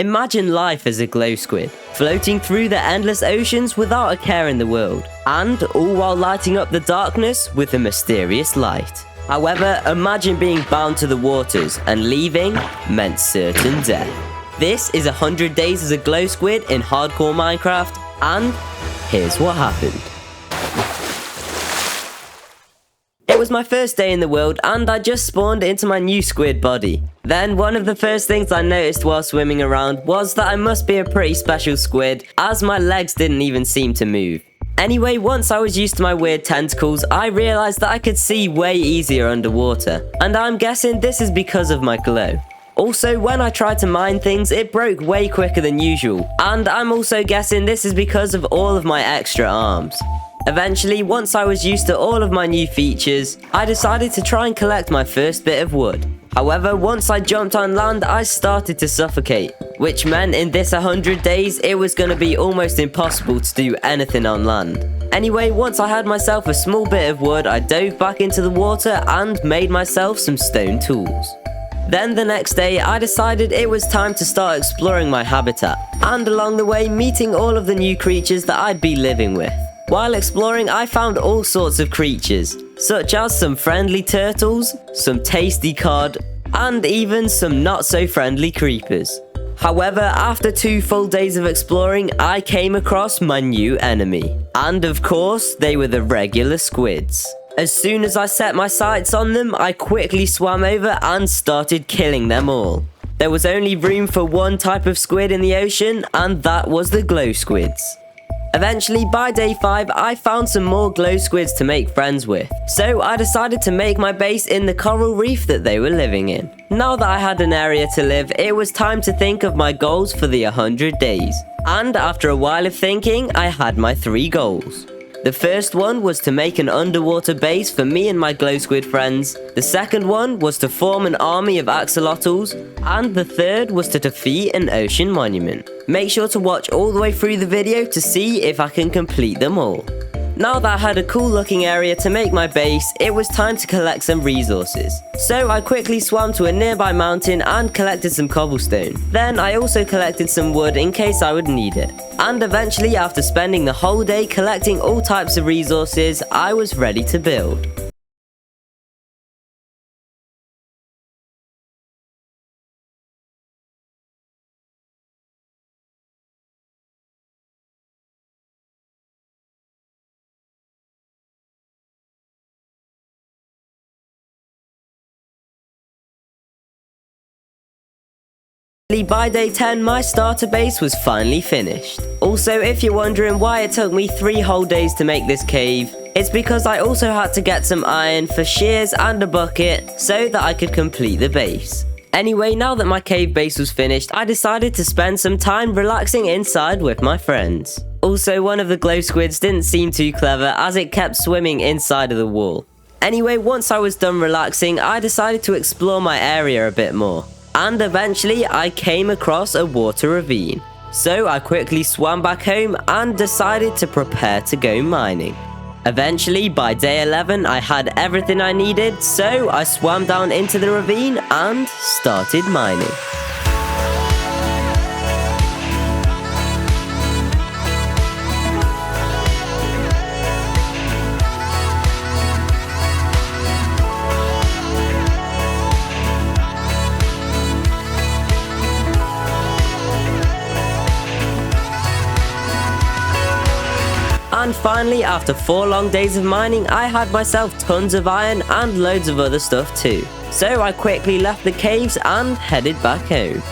Imagine life as a glow squid, floating through the endless oceans without a care in the world, and all while lighting up the darkness with a mysterious light. However, imagine being bound to the waters, and leaving meant certain death. This is 100 days as a glow squid in hardcore Minecraft, and here's what happened. It was my first day in the world, and I just spawned into my new squid body. Then one of the first things I noticed while swimming around was that I must be a pretty special squid, as my legs didn't even seem to move. Anyway, once I was used to my weird tentacles, I realized that I could see way easier underwater, and I'm guessing this is because of my glow. Also, when I tried to mine things, it broke way quicker than usual, and I'm also guessing this is because of all of my extra arms. Eventually, once I was used to all of my new features, I decided to try and collect my first bit of wood. However, once I jumped on land, I started to suffocate, which meant in this 100 days, it was going to be almost impossible to do anything on land. Anyway, once I had myself a small bit of wood, I dove back into the water and made myself some stone tools. Then the next day, I decided it was time to start exploring my habitat, and along the way, meeting all of the new creatures that I'd be living with. While exploring, I found all sorts of creatures, such as some friendly turtles, some tasty cod, and even some not so friendly creepers. However, after 2 full days of exploring, I came across my new enemy. And of course, they were the regular squids. As soon as I set my sights on them, I quickly swam over and started killing them all. There was only room for one type of squid in the ocean, and that was the glow squids. Eventually, by day 5, I found some more glow squids to make friends with, so I decided to make my base in the coral reef that they were living in. Now that I had an area to live, it was time to think of my goals for the 100 days. And after a while of thinking, I had my 3 goals. The first one was to make an underwater base for me and my glow squid friends. The second one was to form an army of axolotls. And the third was to defeat an ocean monument. Make sure to watch all the way through the video to see if I can complete them all. Now that I had a cool looking area to make my base, it was time to collect some resources. So I quickly swam to a nearby mountain and collected some cobblestone. Then I also collected some wood in case I would need it. And eventually, after spending the whole day collecting all types of resources, I was ready to build. By day 10, my starter base was finally finished. Also, if you're wondering why it took me 3 whole days to make this cave, it's because I also had to get some iron for shears and a bucket so that I could complete the base. Anyway, now that my cave base was finished, I decided to spend some time relaxing inside with my friends. Also, one of the glow squids didn't seem too clever as it kept swimming inside of the wall. Anyway, once I was done relaxing, I decided to explore my area a bit more. And eventually, I came across a water ravine. So I quickly swam back home and decided to prepare to go mining. Eventually, by day 11, I had everything I needed, so I swam down into the ravine and started mining. And finally, after 4 long days of mining, I had myself tons of iron and loads of other stuff too. So I quickly left the caves and headed back home.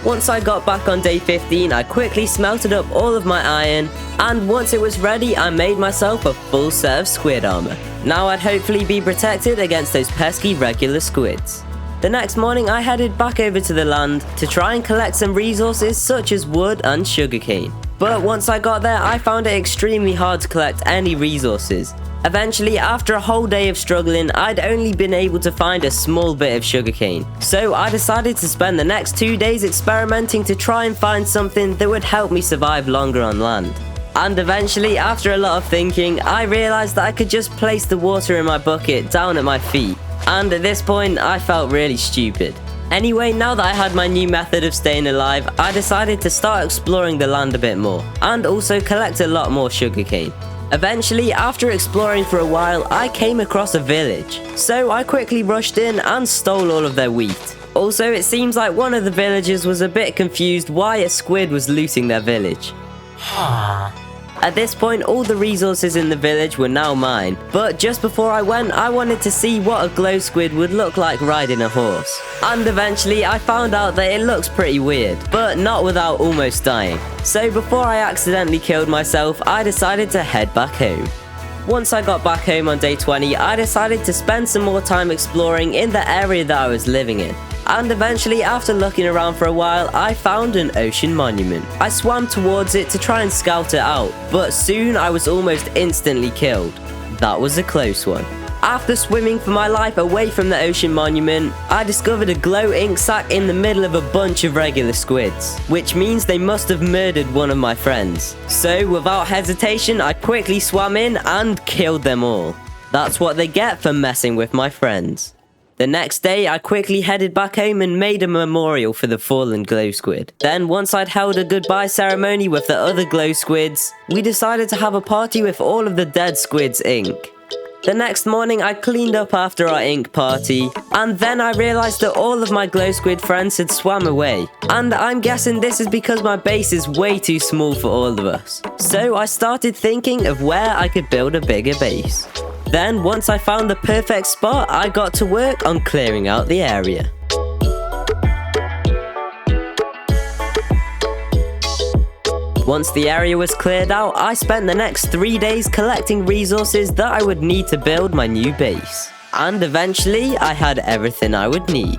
Once I got back on day 15, I quickly smelted up all of my iron, and once it was ready, I made myself a full set of squid armor. Now I'd hopefully be protected against those pesky regular squids. The next morning, I headed back over to the land to try and collect some resources such as wood and sugarcane. But once I got there, I found it extremely hard to collect any resources. Eventually, after a whole day of struggling, I'd only been able to find a small bit of sugarcane. So I decided to spend the next 2 days experimenting to try and find something that would help me survive longer on land. And eventually, after a lot of thinking, I realized that I could just place the water in my bucket down at my feet. And at this point, I felt really stupid. Anyway, now that I had my new method of staying alive, I decided to start exploring the land a bit more, and also collect a lot more sugarcane. Eventually, after exploring for a while, I came across a village, so I quickly rushed in and stole all of their wheat. Also, it seems like one of the villagers was a bit confused why a squid was looting their village. At this point, all the resources in the village were now mine, but just before I went, I wanted to see what a glow squid would look like riding a horse. And eventually, I found out that it looks pretty weird, but not without almost dying. So before I accidentally killed myself, I decided to head back home. Once I got back home on day 20, I decided to spend some more time exploring in the area that I was living in. And eventually, after looking around for a while, I found an ocean monument. I swam towards it to try and scout it out, but soon I was almost instantly killed. That was a close one. After swimming for my life away from the ocean monument, I discovered a glow ink sac in the middle of a bunch of regular squids, which means they must have murdered one of my friends. So without hesitation, I quickly swam in and killed them all. That's what they get for messing with my friends. The next day, I quickly headed back home and made a memorial for the fallen glow squid. Then, once I'd held a goodbye ceremony with the other glow squids, we decided to have a party with all of the dead squids' ink. The next morning, I cleaned up after our ink party, and then I realized that all of my glow squid friends had swam away. And I'm guessing this is because my base is way too small for all of us. So I started thinking of where I could build a bigger base. Then, once I found the perfect spot, I got to work on clearing out the area. Once the area was cleared out, I spent the next 3 days collecting resources that I would need to build my new base. And eventually, I had everything I would need.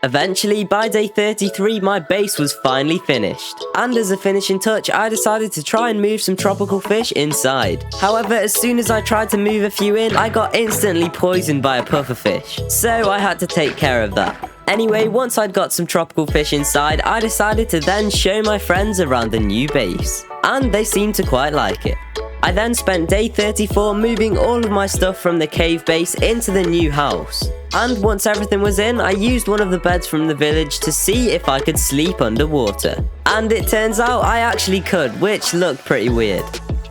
Eventually, by day 33, my base was finally finished. And as a finishing touch, I decided to try and move some tropical fish inside. However, as soon as I tried to move a few in, I got instantly poisoned by a pufferfish. So I had to take care of that. Anyway, once I'd got some tropical fish inside, I decided to then show my friends around the new base. And they seemed to quite like it. I then spent day 34 moving all of my stuff from the cave base into the new house. And once everything was in, I used one of the beds from the village to see if I could sleep underwater. And it turns out I actually could, which looked pretty weird.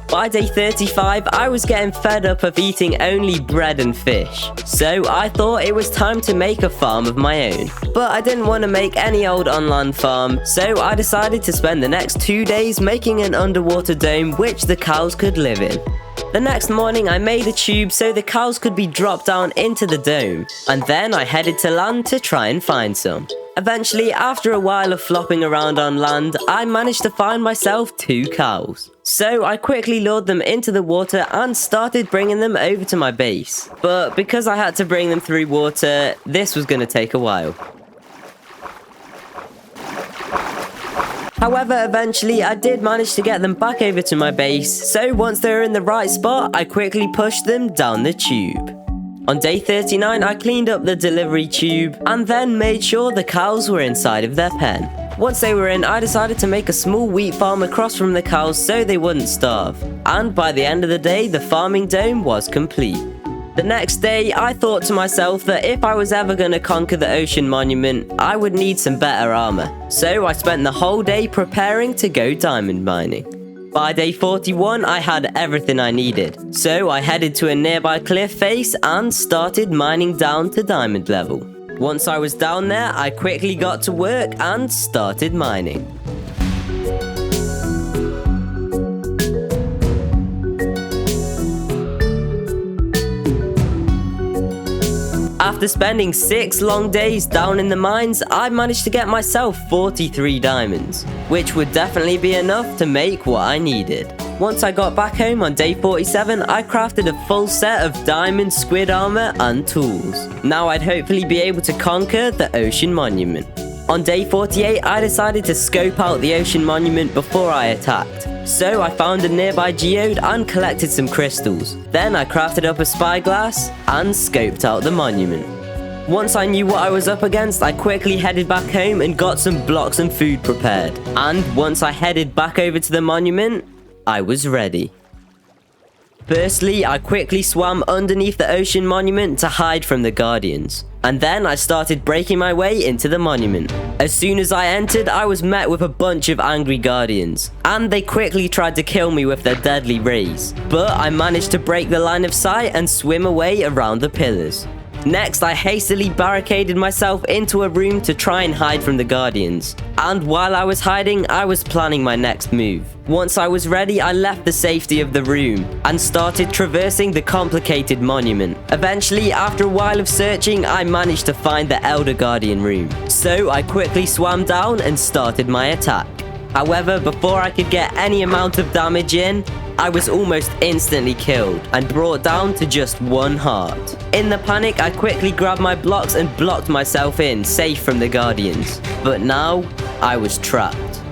By day 35, I was getting fed up of eating only bread and fish. So I thought it was time to make a farm of my own. But I didn't want to make any old on-land farm, so I decided to spend the next 2 days making an underwater dome which the cows could live in. The next morning, I made a tube so the cows could be dropped down into the dome. And then I headed to land to try and find some. Eventually, after a while of flopping around on land, I managed to find myself 2 cows. So I quickly lured them into the water and started bringing them over to my base. But because I had to bring them through water, this was going to take a while. However, eventually I did manage to get them back over to my base, so once they were in the right spot, I quickly pushed them down the tube. On day 39, I cleaned up the delivery tube and then made sure the cows were inside of their pen. Once they were in, I decided to make a small wheat farm across from the cows so they wouldn't starve. And by the end of the day, the farming dome was complete. The next day, I thought to myself that if I was ever going to conquer the ocean monument, I would need some better armor. So I spent the whole day preparing to go diamond mining. By day 41, I had everything I needed. So I headed to a nearby cliff face and started mining down to diamond level. Once I was down there, I quickly got to work and started mining. After spending 6 long days down in the mines, I managed to get myself 43 diamonds, which would definitely be enough to make what I needed. Once I got back home on day 47, I crafted a full set of diamond squid armor and tools. Now I'd hopefully be able to conquer the ocean monument. On day 48, I decided to scope out the ocean monument before I attacked. So I found a nearby geode and collected some crystals. Then I crafted up a spyglass and scoped out the monument. Once I knew what I was up against, I quickly headed back home and got some blocks and food prepared. And once I headed back over to the monument, I was ready. Firstly, I quickly swam underneath the ocean monument to hide from the guardians. And then I started breaking my way into the monument. As soon as I entered, I was met with a bunch of angry guardians. And they quickly tried to kill me with their deadly rays. But I managed to break the line of sight and swim away around the pillars. Next, I hastily barricaded myself into a room to try and hide from the guardians. And while I was hiding, I was planning my next move. Once I was ready, I left the safety of the room and started traversing the complicated monument. Eventually, after a while of searching, I managed to find the Elder Guardian room. So I quickly swam down and started my attack. However, before I could get any amount of damage in, I was almost instantly killed and brought down to just 1 heart. In the panic, I quickly grabbed my blocks and blocked myself in, safe from the guardians. But now, I was trapped.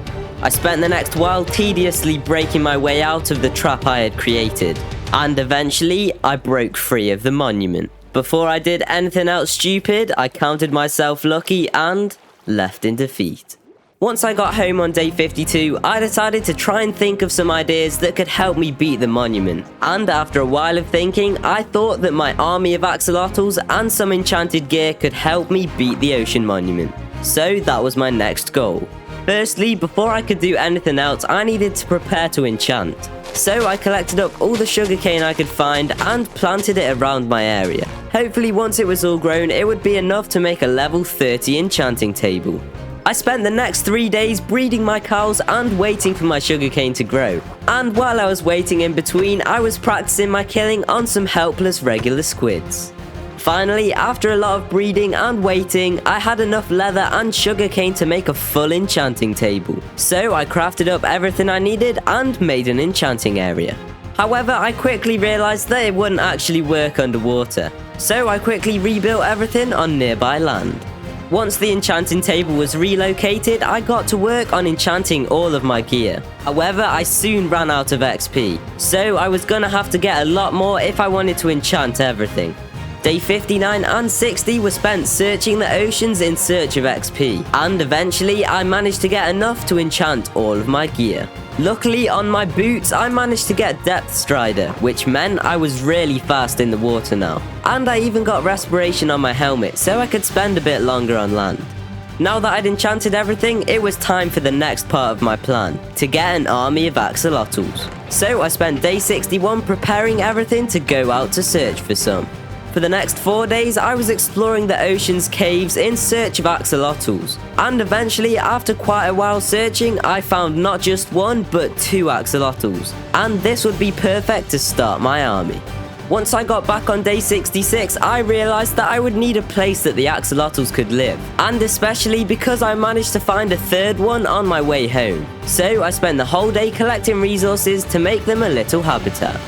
I spent the next while tediously breaking my way out of the trap I had created. And eventually, I broke free of the monument. Before I did anything else stupid, I counted myself lucky and left in defeat. Once I got home on day 52, I decided to try and think of some ideas that could help me beat the monument. And after a while of thinking, I thought that my army of axolotls and some enchanted gear could help me beat the ocean monument. So that was my next goal. Firstly, before I could do anything else, I needed to prepare to enchant. So I collected up all the sugarcane I could find and planted it around my area. Hopefully once it was all grown, it would be enough to make a level 30 enchanting table. I spent the next 3 days breeding my cows and waiting for my sugarcane to grow. And while I was waiting in between, I was practicing my killing on some helpless regular squids. Finally, after a lot of breeding and waiting, I had enough leather and sugarcane to make a full enchanting table. So I crafted up everything I needed and made an enchanting area. However, I quickly realized that it wouldn't actually work underwater. So I quickly rebuilt everything on nearby land. Once the enchanting table was relocated, I got to work on enchanting all of my gear. However, I soon ran out of XP, so I was gonna have to get a lot more if I wanted to enchant everything. Day 59 and 60 were spent searching the oceans in search of XP, and eventually I managed to get enough to enchant all of my gear. Luckily, on my boots, I managed to get Depth Strider, which meant I was really fast in the water now. And I even got Respiration on my helmet, so I could spend a bit longer on land. Now that I'd enchanted everything, it was time for the next part of my plan, to get an army of axolotls. So I spent day 61 preparing everything to go out to search for some. For the next 4 days, I was exploring the ocean's caves in search of axolotls. And eventually, after quite a while searching, I found not just 1, but 2 axolotls. And this would be perfect to start my army. Once I got back on day 66, I realized that I would need a place that the axolotls could live. And especially because I managed to find a 3rd one on my way home. So I spent the whole day collecting resources to make them a little habitat.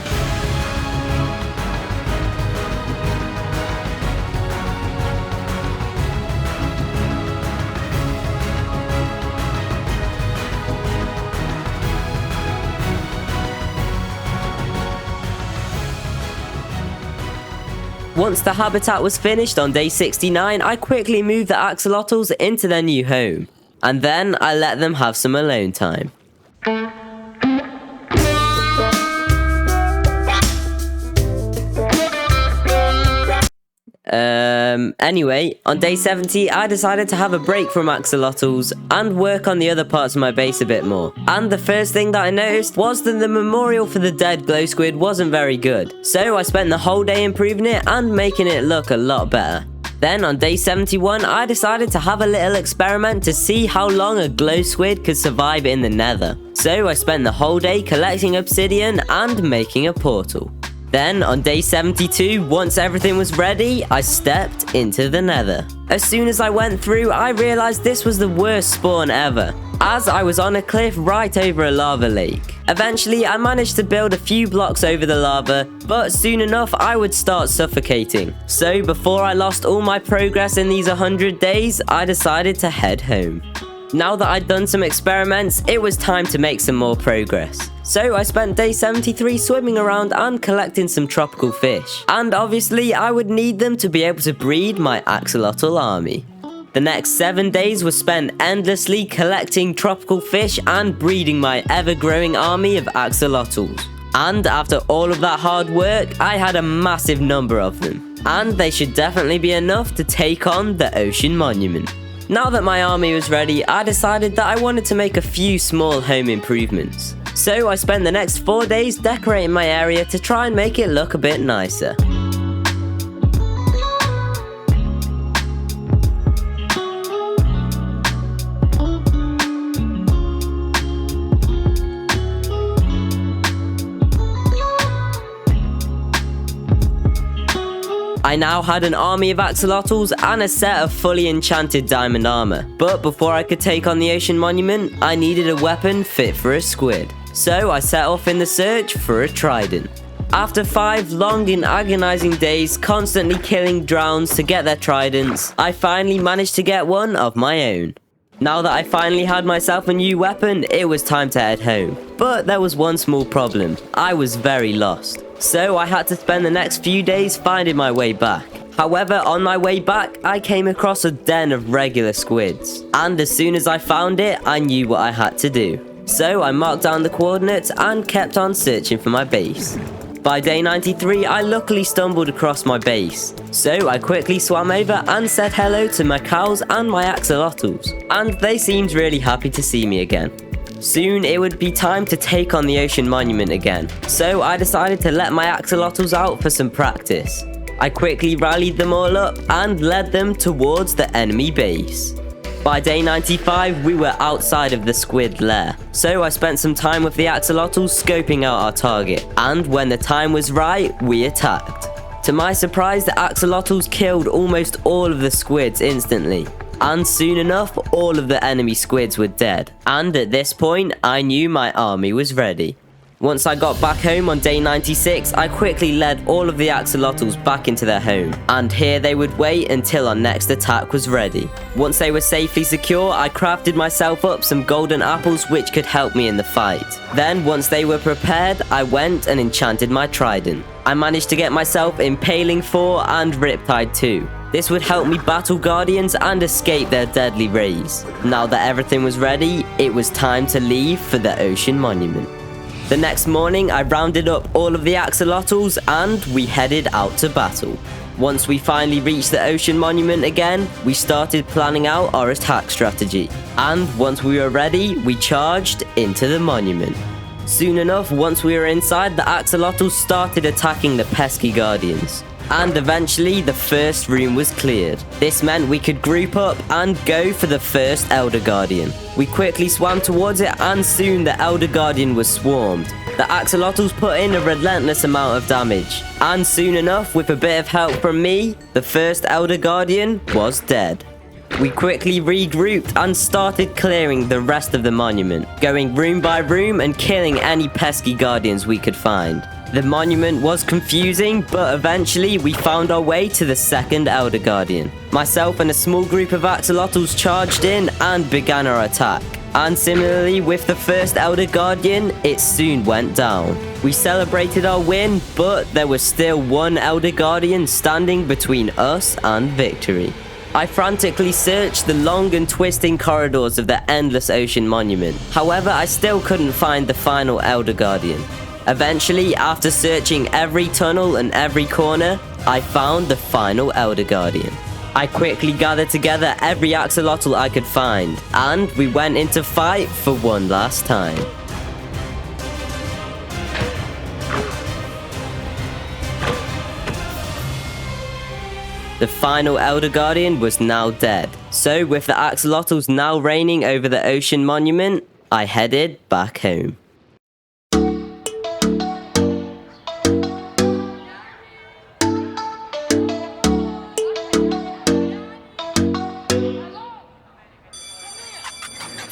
Once the habitat was finished on day 69, I quickly moved the axolotls into their new home. And then I let them have some alone time. Anyway, on day 70, I decided to have a break from axolotls and work on the other parts of my base a bit more. And the first thing that I noticed was that the memorial for the dead glow squid wasn't very good. So I spent the whole day improving it and making it look a lot better. Then on day 71, I decided to have a little experiment to see how long a glow squid could survive in the nether. So I spent the whole day collecting obsidian and making a portal. Then, on day 72, once everything was ready, I stepped into the nether. As soon as I went through, I realized this was the worst spawn ever, as I was on a cliff right over a lava lake. Eventually, I managed to build a few blocks over the lava, but soon enough, I would start suffocating. So before I lost all my progress in these 100 days, I decided to head home. Now that I'd done some experiments, it was time to make some more progress. So I spent day 73 swimming around and collecting some tropical fish. And obviously, I would need them to be able to breed my axolotl army. The next 7 days were spent endlessly collecting tropical fish and breeding my ever-growing army of axolotls. And after all of that hard work, I had a massive number of them. And they should definitely be enough to take on the ocean monument. Now that my army was ready, I decided that I wanted to make a few small home improvements. So I spent the next 4 days decorating my area to try and make it look a bit nicer. I now had an army of axolotls and a set of fully enchanted diamond armor. But before I could take on the ocean monument, I needed a weapon fit for a squid. So I set off in the search for a trident. After 5 long and agonizing days constantly killing drowns to get their tridents, I finally managed to get one of my own. Now that I finally had myself a new weapon, it was time to head home. But there was one small problem. I was very lost. So I had to spend the next few days finding my way back. However, on my way back, I came across a den of regular squids. And as soon as I found it, I knew what I had to do. So I marked down the coordinates and kept on searching for my base. By day 93, I luckily stumbled across my base. So I quickly swam over and said hello to my cows and my axolotls. And they seemed really happy to see me again. Soon it would be time to take on the ocean monument again, so I decided to let my axolotls out for some practice. I quickly rallied them all up and led them towards the enemy base. By day 95, we were outside of the squid lair, so I spent some time with the axolotls scoping out our target, and when the time was right, we attacked. To my surprise, the axolotls killed almost all of the squids instantly. And soon enough, all of the enemy squids were dead. And at this point, I knew my army was ready. Once I got back home on day 96, I quickly led all of the axolotls back into their home. And here they would wait until our next attack was ready. Once they were safely secure, I crafted myself up some golden apples which could help me in the fight. Then, once they were prepared, I went and enchanted my trident. I managed to get myself Impaling 4 and Riptide 2. This would help me battle guardians and escape their deadly rays. Now that everything was ready, it was time to leave for the ocean monument. The next morning, I rounded up all of the axolotls and we headed out to battle. Once we finally reached the ocean monument again, we started planning out our attack strategy. And once we were ready, we charged into the monument. Soon enough, once we were inside, the axolotls started attacking the pesky guardians. And eventually, the first room was cleared. This meant we could group up and go for the first Elder Guardian. We quickly swam towards it and soon the Elder Guardian was swarmed. The axolotls put in a relentless amount of damage. And soon enough, with a bit of help from me, the first Elder Guardian was dead. We quickly regrouped and started clearing the rest of the monument, going room by room and killing any pesky guardians we could find. The monument was confusing, but eventually we found our way to the second Elder Guardian. Myself and a small group of axolotls charged in and began our attack. And similarly with the first Elder Guardian, it soon went down. We celebrated our win, but there was still one Elder Guardian standing between us and victory. I frantically searched the long and twisting corridors of the endless ocean monument. However, I still couldn't find the final Elder Guardian. Eventually, after searching every tunnel and every corner, I found the final Elder Guardian. I quickly gathered together every axolotl I could find, and we went into fight for one last time. The final Elder Guardian was now dead, so with the axolotls now reigning over the ocean monument, I headed back home.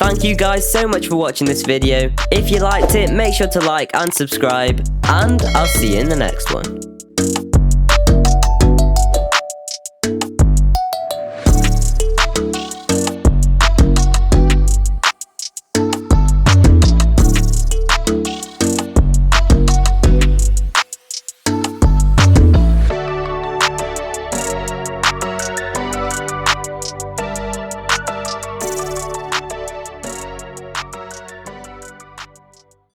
Thank you guys so much for watching this video. If you liked it, make sure to like and subscribe, and I'll see you in the next one.